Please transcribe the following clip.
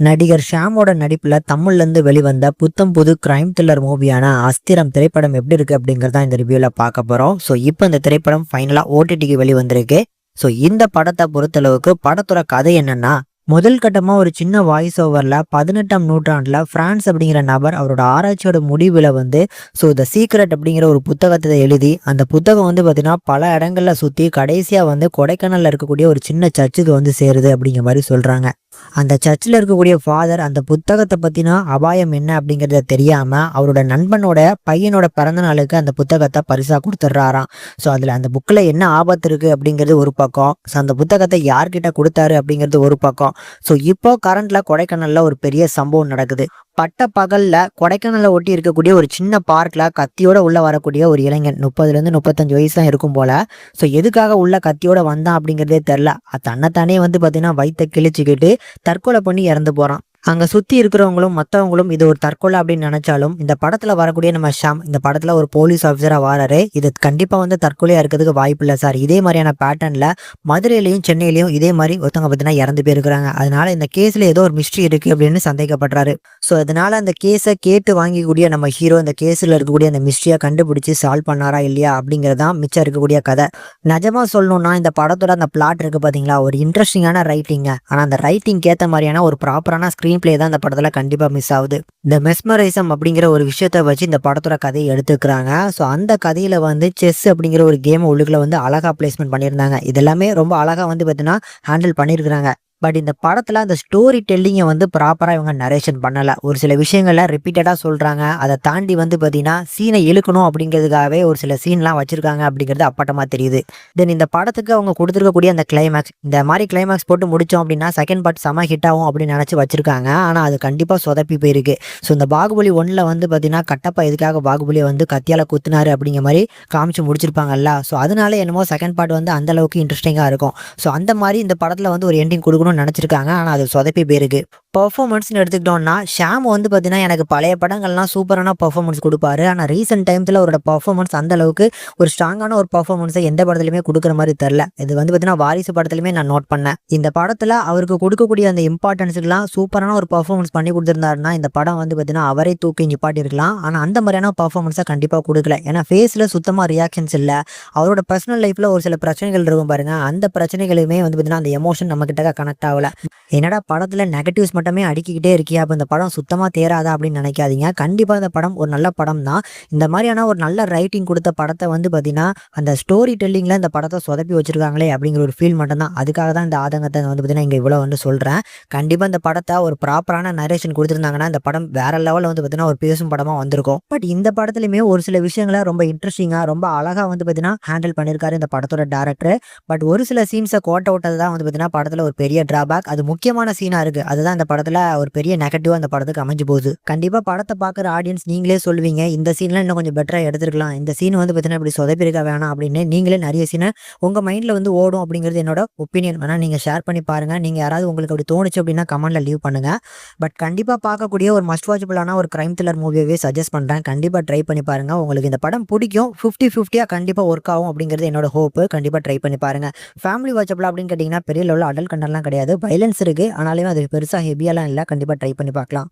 நடிகர் ஷியாமோட நடிப்புல தமிழ்ல இருந்து வெளிவந்த புத்தம் புது கிரைம் த்ரில்லர் மூவியான அஸ்திரம் திரைப்படம் எப்படி இருக்கு அப்படிங்கறத இந்த ரிவ்யூல பார்க்க போறோம். ஸோ இப்போ இந்த திரைப்படம் ஃபைனலா ஓடிடிக்கு வெளிவந்திருக்கு. ஸோ இந்த படத்தை பொறுத்தளவுக்கு படத்தோட கதை என்னன்னா, முதல் கட்டமா ஒரு சின்ன வாய்ஸ் ஓவர்ல 18ஆம் நூற்றாண்டுல பிரான்ஸ் அப்படிங்கிற நபர் அவரோட ஆராய்ச்சியோட முடிவுல த சீக்ரெட் அப்படிங்கிற ஒரு புத்தகத்தை எழுதி, அந்த புத்தகம் பாத்தீங்கன்னா பல இடங்கள்ல சுத்தி கடைசியா கொடைக்கானல்ல இருக்கக்கூடிய ஒரு சின்ன சர்ச்சுக்கு சேருது அப்படிங்கிற மாதிரி சொல்றாங்க. அந்த சர்ச்சில் இருக்கக்கூடிய ஃபாதர் அந்த புத்தகத்தை பத்தினா அபாயம் என்ன அப்படிங்கறத தெரியாம அவரோட நண்பனோட பையனோட பிறந்த நாளுக்கு அந்த புத்தகத்தை பரிசா கொடுத்துட்றாராம். ஸோ அதுல அந்த புக்ல என்ன ஆபத்து இருக்கு அப்படிங்கிறது ஒரு பக்கம், ஸோ அந்த புத்தகத்தை யார்கிட்ட கொடுத்தாரு அப்படிங்கிறது ஒரு பக்கம். ஸோ இப்போ கரண்ட்ல கொடைக்கானல்ல ஒரு பெரிய சம்பவம் நடக்குது. பட்ட பகல்ல கொடைக்கானலை ஒட்டி இருக்கக்கூடிய ஒரு சின்ன பார்க்ல கத்தியோட உள்ள வரக்கூடிய ஒரு இளைஞன் 30ல இருந்து 35 வயசு தான் இருக்கும் போல. ஸோ எதுக்காக உள்ள கத்தியோட வந்தான் அப்படிங்கிறதே தெரில. தன்னைத்தானே பாத்தீங்கன்னா வயிற்ற கிழிச்சுக்கிட்டு தற்கொலை பண்ணி இறந்து போறான். அங்க சுத்தி இருக்கிறவங்களும் மற்றவங்களும் இது ஒரு தற்கொலை அப்படின்னு நினைச்சாலும், இந்த படத்துல வரக்கூடிய நம்ம ஷாம் இந்த படத்துல ஒரு போலீஸ் ஆஃபீஸரா வாராரு. இது கண்டிப்பா தற்கொலையா இருக்கிறதுக்கு வாய்ப்பு இல்லை சார். இதே மாதிரியான பேட்டர்ன்ல மதுரையிலையும் சென்னையிலையும் இதே மாதிரி ஒருத்தவங்க பார்த்தீங்கன்னா இறந்து போயிருக்கிறாங்க. அதனால இந்த கேஸ்ல ஏதோ ஒரு மிஸ்ட்ரி இருக்கு அப்படின்னு சந்தேகப்படுறாரு. ஸோ அதனால அந்த கேஸை கேட்டு வாங்கிக்கூடிய நம்ம ஹீரோ இந்த கேஸ்ல இருக்கக்கூடிய அந்த மிஸ்ட்ரியை கண்டுபிடிச்சு சால்வ் பண்ணாரா இல்லையா அப்படிங்கறதான் மிச்சம் இருக்கக்கூடிய கதை. நிஜமா சொல்லணும்னா இந்த படத்தோட அந்த பிளாட் இருக்கு பாத்தீங்களா, ஒரு இன்ட்ரெஸ்டிங்கான ரைட்டிங். ஆனா அந்த ரைட்டிங் ஏற்ற மாதிரியான ஒரு ப்ராப்பரான ஸ்கிரீன் பிளே தான் இந்த படத்துல கண்டிப்பா மிஸ் ஆகுது. இந்த மெஸ்மரைசம் அப்படிங்கிற ஒரு விஷயத்த வச்சு இந்த படத்தோட கதையை எடுத்துக்கிறாங்க. ஸோ அந்த கதையில செஸ் அப்படிங்கிற ஒரு கேம் உள்ளுக்குள்ள அழகா பிளேஸ்மெண்ட் பண்ணியிருந்தாங்க. இதெல்லாமே ரொம்ப அழகா பார்த்தீங்கன்னா ஹேண்டில் பண்ணியிருக்கிறாங்க. பட் இந்த படத்துல அந்த ஸ்டோரி டெல்லிங்கை ப்ராப்பரா இவங்க நரேஷன் பண்ணல. ஒரு சில விஷயங்கள்ல ரிப்பீட்டடா சொல்றாங்க. அதை தாண்டி பாத்தீங்கன்னா சீனை இழுக்கணும் அப்படிங்கிறதுக்காகவே ஒரு சில சீன்லாம் வச்சிருக்காங்க அப்படிங்கிறது அப்பட்டமா தெரியுது. தென் இந்த படத்துக்கு அவங்க கொடுத்துருக்கக்கூடிய அந்த கிளைமேக்ஸ், இந்த மாதிரி கிளைமேக்ஸ் போட்டு முடிச்சோம் அப்படின்னா செகண்ட் பார்ட் செம ஹிட் ஆகும் அப்படின்னு நினைச்சு வச்சிருக்காங்க. ஆனா அது கண்டிப்பா சொதப்பி போயிருக்கு. ஸோ இந்த பாகுபலி 1ல பாத்தீங்கன்னா கட்டப்பா எதுக்காக பாகுபலியை கத்தியால குத்துனாரு அப்படிங்கிற மாதிரி காமிச்சு முடிச்சிருப்பாங்கல்ல. ஸோ அதனால என்னமோ செகண்ட் பார்ட் அந்த அளவுக்கு இன்ட்ரெஸ்டிங்கா இருக்கும். ஸோ அந்த மாதிரி இந்த படத்துல ஒரு எண்டிங் கொடுக்கணும் நினைச்சிருக்காங்க. ஆனா அது சொதப்பி போயிருக்கு. பெர்ஃபார்மன்ஸ்னு எடுத்துக்கிட்டோம்னா ஷாம் பாத்தீங்கன்னா எனக்கு பழைய படங்கள்லாம் சூப்பரான பெர்ஃபார்மன்ஸ் கொடுப்பாரு. ஆனா ரீசெண்ட் டைம்ஸ்ல அவரோட பெர்ஃபார்மன்ஸ் அந்த அளவுக்கு ஒரு ஸ்ட்ராங்கான ஒரு பெர்ஃபார்மன்ஸை எந்த படத்துலயுமே கொடுக்குற மாதிரி தெரியல. இது பாத்தீங்கன்னா வாரிசு படத்துலயுமே நான் நோட் பண்ணேன். இந்த படத்துல அவருக்கு கொடுக்கக்கூடிய அந்த இம்பார்ட்டன்ஸுக்குலாம் சூப்பரான ஒரு பெர்ஃபார்மன்ஸ் பண்ணி கொடுத்திருந்தாருன்னா இந்த படம் பாத்தீங்கன்னா அவரே தூக்கி நிப்பாட்டி இருக்கலாம். ஆனா அந்த மாதிரியான பெர்ஃபார்மன்ஸை கண்டிப்பா கொடுக்கல. ஏன்னா ஃபேஸ்ல சுத்தமா ரியாக்ஷன்ஸ் இல்ல. அவரோட பர்சனல் லைஃப்ல ஒரு சில பிரச்சனைகள் இருக்கும் பாருங்க, அந்த பிரச்சனைகளுமே பாத்தீங்கன்னா அந்த எமோஷன் நம்ம கிட்ட கனெக்ட் ஆகல. என்னடா படத்துல நெகட்டிவ்ஸ் மட்டுமே அடிக்கிட்டே இருக்கியா, அப்ப இந்த படம் சுத்தமா தேராதா அப்படின்னு நினைக்காதீங்க. கண்டிப்பா இந்த படம் ஒரு நல்ல படம் தான். இந்த மாதிரியான ஒரு நல்ல ரைட்டிங் கொடுத்த படத்தை பாத்தீங்கன்னா அந்த ஸ்டோரி டெல்லிங்ல இந்த படத்தை சொதப்பி வச்சிருக்காங்களே அப்படிங்கிற ஒரு ஃபீல் மட்டும் தான். அதுக்காக தான் இந்த ஆதங்கத்தை பாத்தீங்கன்னா இங்க இவ்வளவு சொல்றேன். கண்டிப்பா இந்த படத்தை ஒரு ப்ராப்பரான நரேஷன் கொடுத்திருந்தாங்கன்னா இந்த படம் வேற லெவல்ல பாத்தீங்கன்னா ஒரு பேசும் படமா வந்திருக்கும். பட் இந்த படத்துலயுமே ஒரு சில விஷயங்களை ரொம்ப இன்ட்ரெஸ்டிங்கா ரொம்ப அழகா பாத்தீங்கன்னா ஹேண்டில் பண்ணிருக்காரு இந்த படத்தோட டைரக்டர். பட் ஒரு சில சீன்ஸை கோட்டை விட்டது தான் பாத்தீங்கன்னா படத்துல ஒரு பெரிய டிராபேக். அது முக்கியமான சீனா இருக்கு. அதுதான் இந்த படத்துல ஒரு பெரிய நெகட்டிவ் அந்த படத்துக்கு அமைஞ்சு போகுது. கண்டிப்பா படத்தை பாக்குற ஆடியன்ஸ் நீங்களே சொல்லுவீங்க, இந்த சீன்ல இன்னும் கொஞ்சம் பெட்டரா எடுத்துருக்கலாம், இந்த சீன் பாத்தீங்கன்னா இப்படி சொதப்பிருக்க வேணாம் அப்படின்னு நீங்களே நிறைய சீனை உங்க மைண்ட்ல ஓடும் அப்படிங்கிறது என்னோட ஒப்பீனியன். வேணா நீங்க ஷேர் பண்ணி பாருங்க. நீங்க யாராவது உங்களுக்கு அப்படி தோணுச்சு அப்படின்னா கமெண்ட்ல லீவ் பண்ணுங்க. பட் கண்டிப்பா பார்க்கக்கூடிய ஒரு மஸ்ட் வாட்சபிளான ஒரு கிரைம் த்ரில்லர் மூவியவே சஜஸ்ட் பண்றேன். கண்டிப்பா ட்ரை பண்ணி பாருங்க. உங்களுக்கு இந்த படம் பிடிக்கும். 50-50 கண்டிப்பா ஒர்க் ஆகும் அப்படிங்கிறது என்னோட ஹோப். கண்டிப்பா ட்ரை பண்ணி பாருங்க. ஃபேமிலி வாட்சபிள் அப்படின்னு கேட்டீங்கன்னா பெரிய லெவலில் அடல்ட் கண்டென்ட்லாம் கிடையாது. வைலன்ஸ் இருக்கு, ஆனாலுமே அது பெருசா ஹெவியாலாம் இல்லை. கண்டிப்பா ட்ரை பண்ணி பார்க்கலாம்.